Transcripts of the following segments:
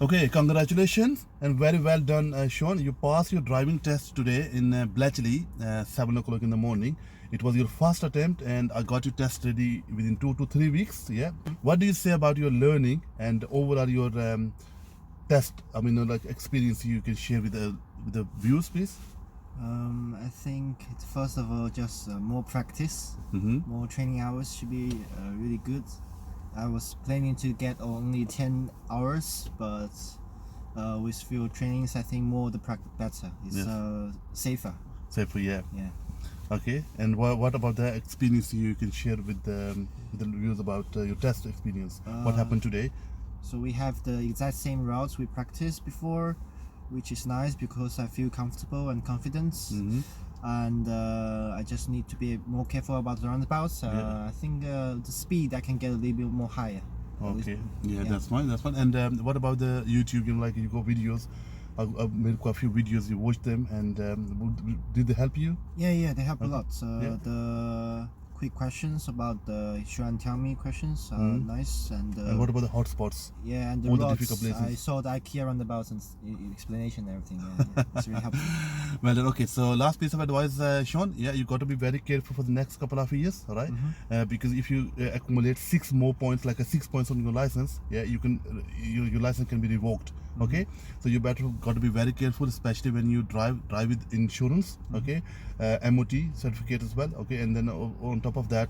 Okay, congratulations and very well done, Sean. You passed your driving test today in Bletchley, 7 o'clock in the morning. It was your first attempt, and I got your test ready within 2 to 3 weeks. Yeah. What do you say about your learning and overall your test? I mean, like experience you can share with the viewers, please. I think it's first of all just more practice, more training hours should be really good. I was planning to get only 10 hours, but with few trainings, I think more the practice better. It's safer. Safer, yeah. Yeah. Okay, and what about the experience you can share with the viewers about your test experience? What happened today? So we have the exact same routes we practiced before, which is nice because I feel comfortable and confident. And I just need to be more careful about the roundabouts. I think the speed I can get a little bit more higher. Okay, yeah, that's fine. That's fine. And what about the YouTube? You know, like you got videos. I've made quite a few videos. You watched them, and did they help you? Yeah, they help a lot. The quick questions about the show and tell me questions are nice. And what about the hotspots? Yeah, and the all roads, the difficult places. I saw the IKEA roundabouts and explanation and everything. Yeah, it's really helpful. Well, okay. So last piece of advice, Sean. Yeah, you got to be very careful for the next couple of years, all right? Because if you accumulate 6 more points, like 6 points on your license, yeah, you can your license can be revoked. Okay, so you better got to be very careful, especially when you drive with insurance. Okay, MOT certificate as well. Okay, and then on top of that,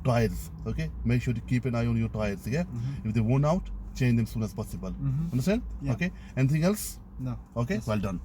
tires. Okay, make sure to keep an eye on your tires. Yeah, if they worn out, change them as soon as possible. Understand? Yeah. Okay, anything else? No. Okay, well done.